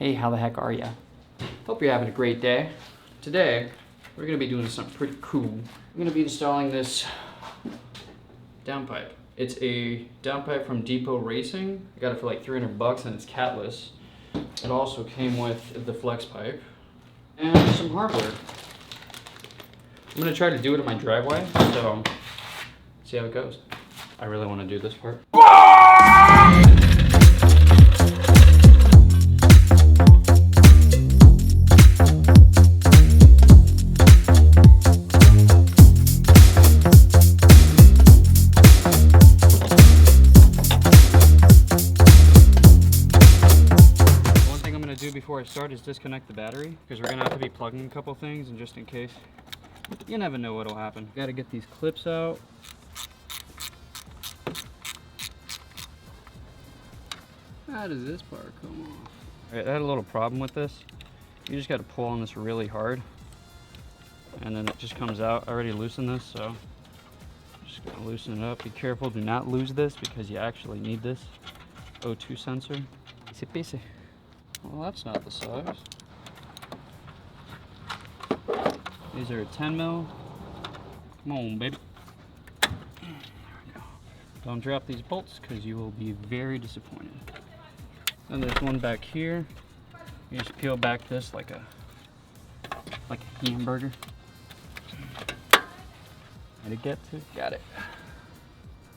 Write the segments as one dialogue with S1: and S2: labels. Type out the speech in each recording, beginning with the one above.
S1: Hey, how the heck are ya? Hope you're having a great day. Today, we're gonna be doing something pretty cool. I'm gonna be installing this downpipe. It's a downpipe from Depo Racing. I got it for like 300 bucks and it's catless. It also came with the flex pipe and some hardware. I'm gonna try to do it in my driveway, so see how it goes. I really wanna do this part. Before I start is disconnect the battery, because we're gonna have to be plugging a couple things, and just in case, you never know what'll happen. Gotta get these clips out. How does this part come off? Alright, I had a little problem with this. You just gotta pull on this really hard, and then it just comes out. I already loosened this, so just gonna loosen it up. Be careful, do not lose this, because you actually need this O2 sensor. Easy peasy. Well, that's not the size. These are a 10 mil. Come on, baby. There we go. Don't drop these bolts because you will be very disappointed. And there's one back here. You just peel back this like a hamburger. How to get to? Got it.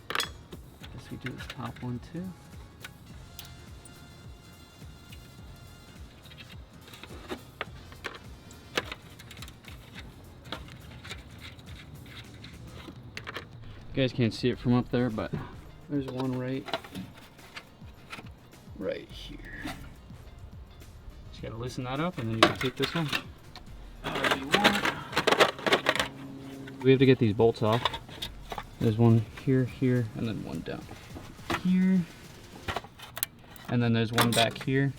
S1: Guess we do this top one too. You guys can't see it from up there, but there's one right here. Just gotta loosen that up, and then you can take this one however you want. We have to get these bolts off. There's one here, here, and then one down here. And then there's one back here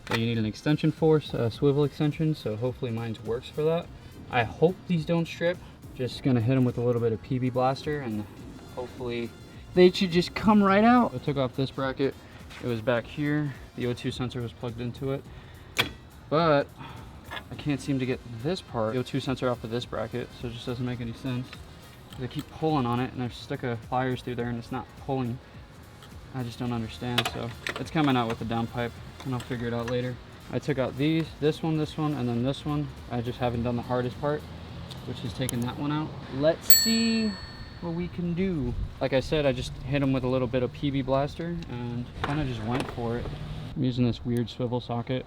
S1: that you need an extension for, a swivel extension, so hopefully mine works for that. I hope these don't strip. Just gonna hit them with a little bit of PB Blaster and hopefully they should just come right out. I took off this bracket. It was back here. The O2 sensor was plugged into it. But I can't seem to get this part, the O2 sensor, off of this bracket, so it just doesn't make any sense. I keep pulling on it and I've stuck a pliers through there and it's not pulling. I just don't understand, so it's coming out with the downpipe and I'll figure it out later. I took out these, this one, and then this one. I just haven't done the hardest part, which is taking that one out. Let's see what we can do. Like I said, I just hit them with a little bit of PB Blaster and kind of just went for it. I'm using this weird swivel socket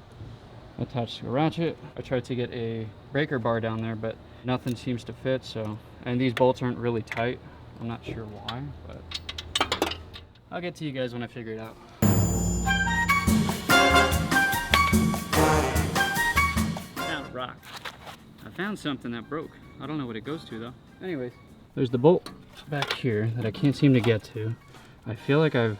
S1: attached to a ratchet. I tried to get a breaker bar down there, but nothing seems to fit, so. And these bolts aren't really tight. I'm not sure why, but I'll get to you guys when I figure it out. Found a rock. I found something that broke. I don't know what it goes to though. Anyways, there's the bolt back here that I can't seem to get to. I feel like I've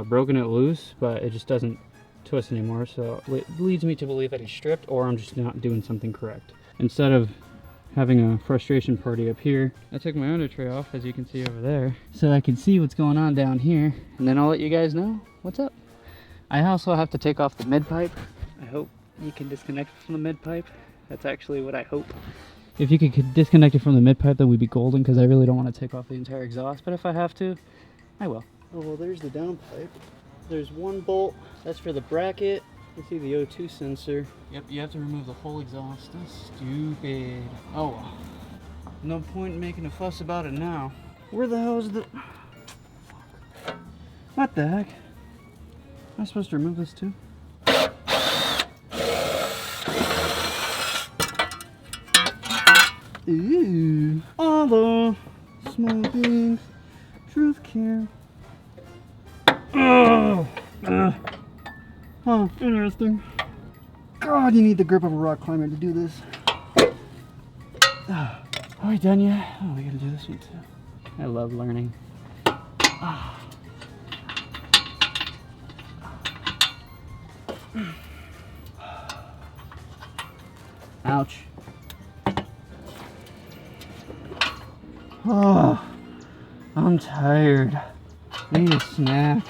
S1: broken it loose, but it just doesn't twist anymore. So it leads me to believe that it's stripped, or I'm just not doing something correct. Instead of having a frustration party up here, I took my under tray off, as you can see over there, so I can see what's going on down here, and then I'll let you guys know what's up. I also have to take off the mid pipe. I hope you can disconnect from the mid pipe. That's actually what I hope. If you could disconnect it from the mid pipe, then we'd be golden, because I really don't want to take off the entire exhaust, but if I have to, I will. Oh, well, there's the downpipe. There's one bolt, that's for the bracket. You see the O2 sensor. Yep, you have to remove the whole exhaust. That's stupid. Oh well. No point in making a fuss about it now. Where the hell is the... Fuck. What the heck? Am I supposed to remove this too? Ooh, all the small things, truth care. Oh, huh, interesting. God, you need the grip of a rock climber to do this. Are we done yet? Oh, we gotta do this one too. I love learning. Ouch. Oh, I'm tired. I need a snack.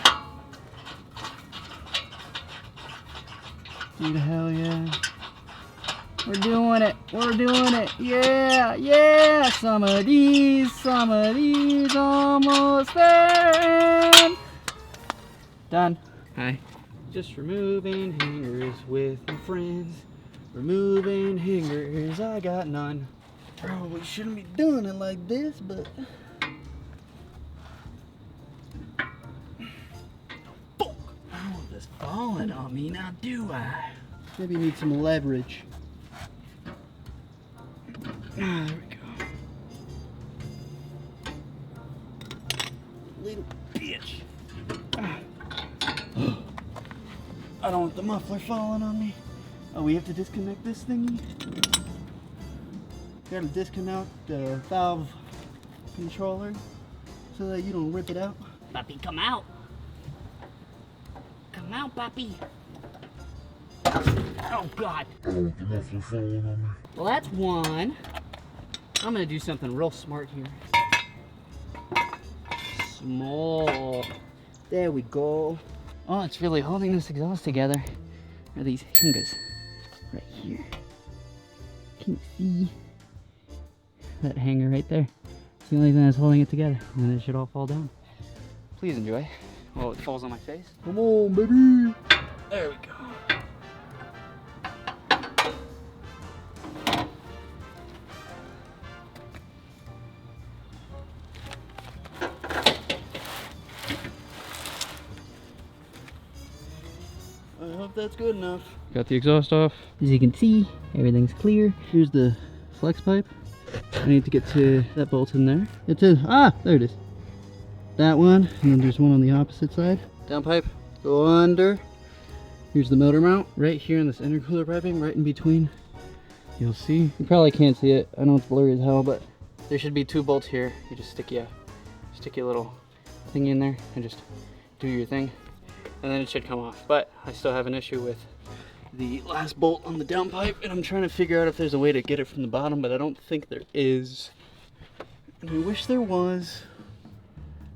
S1: Dude, hell yeah. We're doing it. We're doing it. Yeah, yeah. Some of these almost there. And done. Hi. Just removing hangers with my friends. Removing hangers, I got none. Probably shouldn't be doing it like this, but fuck! I don't want this falling on me now, do I? Maybe need some leverage. Ah, there we go. Little bitch. Ah. I don't want the muffler falling on me. Oh, we have to disconnect this thingy? Gotta disconnect the valve controller so that you don't rip it out. Puppy, come out. Come out, puppy. Oh, God. Oh, the muffler falling on me. Well, that's one. I'm gonna do something real smart here. Small. There we go. Oh, it's really holding this exhaust together. Are these hingers right here? Can you see that hanger right there? It's the only thing that's holding it together, and then it should all fall down. Please enjoy. Oh, it falls on my face. Come on, baby. There we go. I hope that's good enough. Got the exhaust off. As you can see, everything's clear. Here's the flex pipe. I need to get to that bolt in there. It's in. Ah, there it is. That one, and then there's one on the opposite side. Downpipe, go under. Here's the motor mount. Right here in this intercooler piping, right in between. You'll see. You probably can't see it. I know it's blurry as hell, but there should be 2 bolts here. You just stick your little thing in there and just do your thing. And then it should come off. But I still have an issue with the last bolt on the downpipe, and I'm trying to figure out if there's a way to get it from the bottom, but I don't think there is. And I wish there was.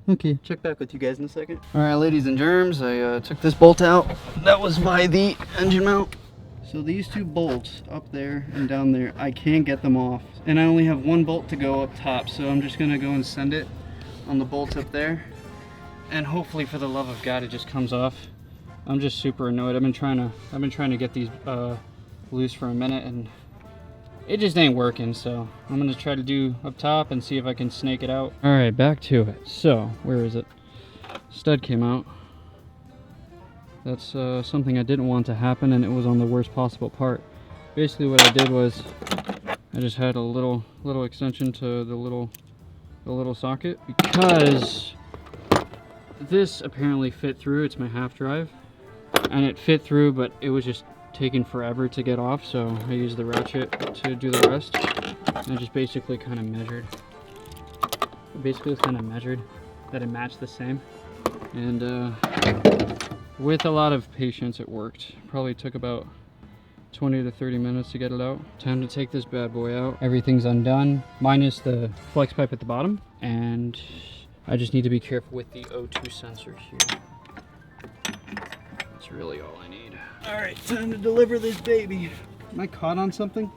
S1: Okay, check back with you guys in a second. All right, ladies and germs, I took this bolt out. That was by the engine mount. So these 2 bolts up there and down there, I can't get them off. And I only have 1 bolt to go up top, so I'm just gonna go and send it on the bolts up there. And hopefully, for the love of God, it just comes off. I'm just super annoyed. I've been trying to get these loose for a minute, and it just ain't working. So I'm gonna try to do up top and see if I can snake it out. All right, back to it. So where is it? Stud came out. That's something I didn't want to happen, and it was on the worst possible part. Basically, what I did was I just had a little extension to the little socket, because this apparently fit through. It's my half drive, and it fit through, but it was just taking forever to get off, so I used the ratchet to do the rest. And I just basically kind of measured that it matched the same, and with a lot of patience it worked. Probably took about 20 to 30 minutes to get it out. Time to take this bad boy out. Everything's undone minus the flex pipe at the bottom, and I just need to be careful with the O2 sensor here. That's really all I need. All right, time to deliver this baby. Am I caught on something?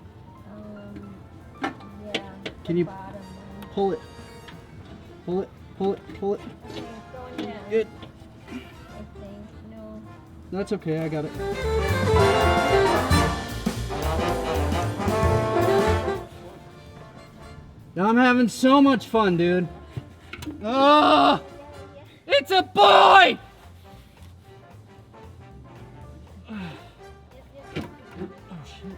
S2: Yeah.
S1: Can you pull it? Pull it, pull it, pull it. Good.
S2: I think, no.
S1: That's okay, I got it. Now I'm having so much fun, dude. Oh, it's a boy! Oh shit,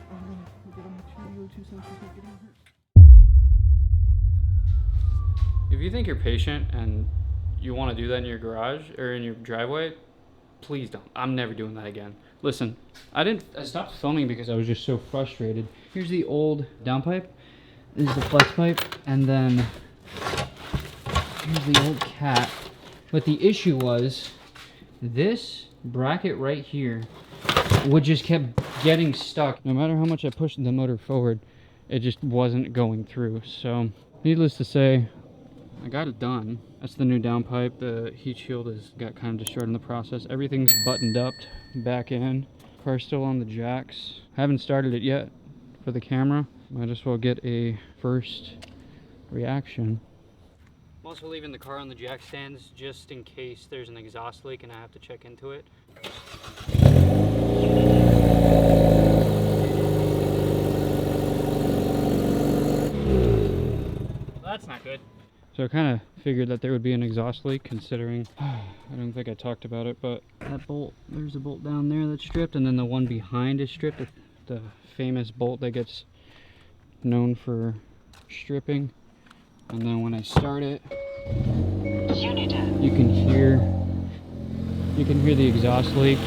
S1: If you think you're patient and you want to do that in your garage or in your driveway, please don't. I'm never doing that again. Listen, I stopped filming because I was just so frustrated. Here's the old downpipe. This is the flex pipe, and then here's the old cat. But the issue was this bracket right here would just kept getting stuck. No matter how much I pushed the motor forward, it just wasn't going through. So needless to say, I got it done. That's the new downpipe. The heat shield got kind of destroyed in the process. Everything's buttoned up back in. Car's still on the jacks. Haven't started it yet for the camera. Might as well get a first reaction. I'm also leaving the car on the jack stands just in case there's an exhaust leak and I have to check into it. That's not good. So I kind of figured that there would be an exhaust leak, considering I don't think I talked about it, but that bolt, there's a bolt down there that's stripped, and then the one behind is stripped, the famous bolt that gets known for stripping. And then when I start it, you can hear the exhaust leak.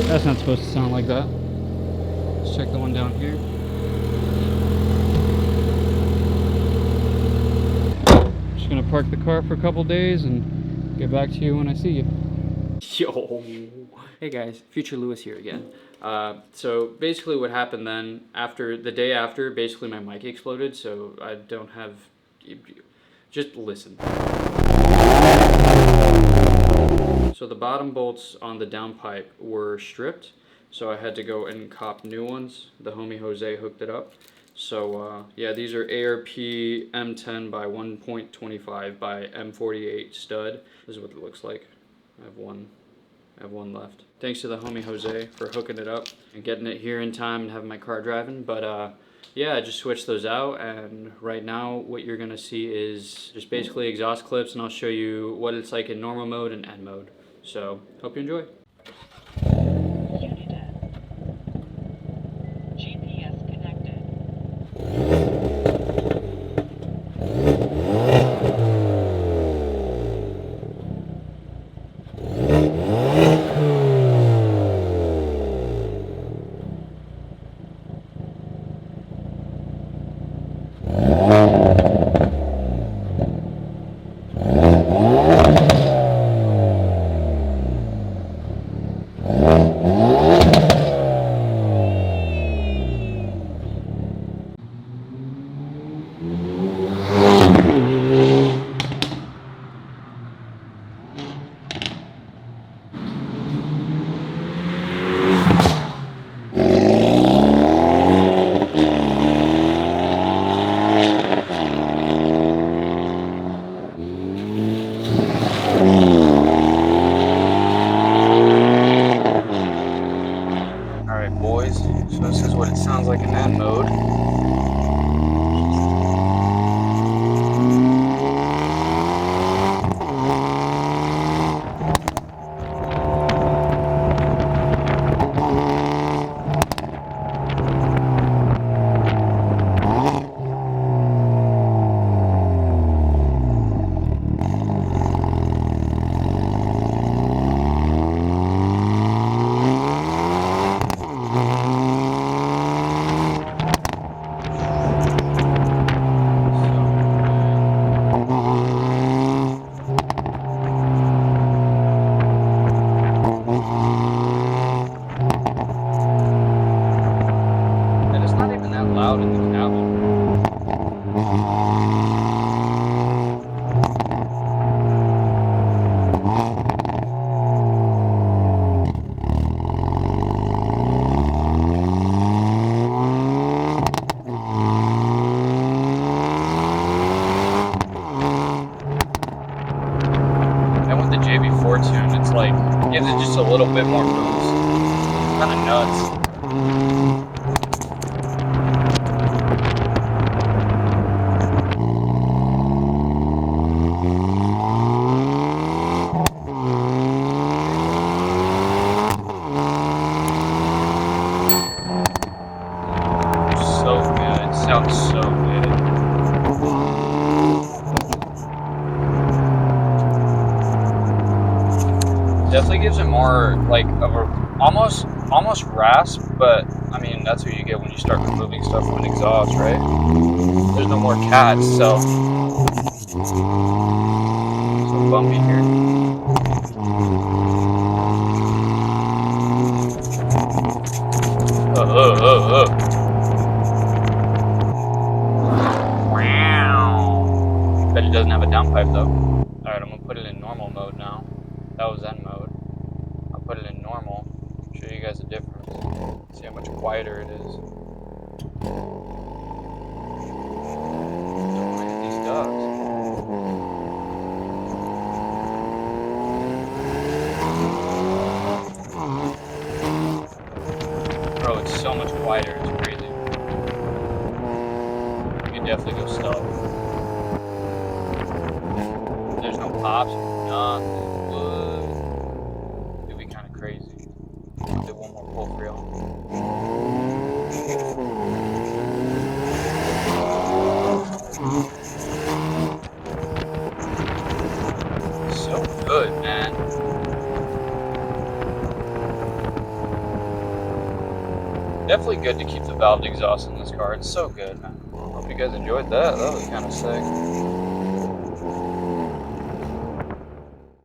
S1: That's not supposed to sound like that. Let's check the one down here. Just gonna park the car for a couple days and get back to you when I see you. Yo, hey guys, Future Lewis here again. So basically what happened then, the day after, basically my mic exploded, so I don't have, just listen. So the bottom bolts on the downpipe were stripped, so I had to go and cop new ones. The homie Jose hooked it up. So yeah, these are ARP M10 by 1.25 by M48 stud. This is what it looks like. I have one left. Thanks to the homie Jose for hooking it up and getting it here in time and having my car driving. But yeah, I just switched those out, and right now what you're gonna see is just basically exhaust clips, and I'll show you what it's like in normal mode and N mode. So hope you enjoy.
S3: GPS connected.
S1: Alright boys, so this is what it sounds like in N mode. Loud in the cabin. And with the JB4 tune, it's like, gives it just a little bit more boost. Kind of nuts. Sounds so good. Definitely gives it more like of a almost rasp, but I mean that's what you get when you start removing stuff from an exhaust, right? There's no more cats, so bumpy here. Bet it doesn't have a downpipe though. Alright, I'm gonna put it in normal. That was N mode. I'll put it in normal, show you guys the difference. See how much quieter it is. Look at these ducks. Bro, it's so much quieter, it's crazy. You can definitely go stealth. There's no pops, nothing. What? It'd be kind of crazy. I'll do one more pull for y'all. So good, man. Definitely good to keep the valved exhaust in this car. It's so good, man. Hope you guys enjoyed that. That was kind of sick.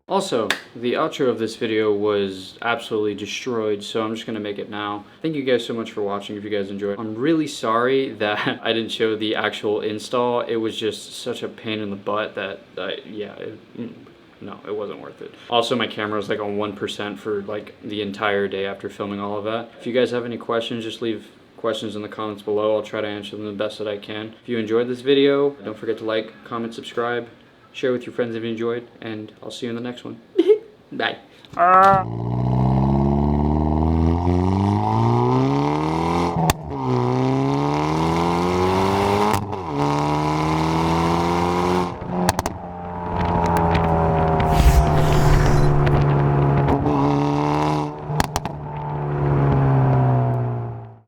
S1: Also, the outro of this video was absolutely destroyed, so I'm just going to make it now. Thank you guys so much for watching if you guys enjoyed. I'm really sorry that I didn't show the actual install. It was just such a pain in the butt that, no, it wasn't worth it. Also, my camera was like on 1% for like the entire day after filming all of that. If you guys have any questions, just leave questions in the comments below. I'll try to answer them the best that I can. If you enjoyed this video, don't forget to like, comment, subscribe, share with your friends if you enjoyed, and I'll see you in the next one. Bye.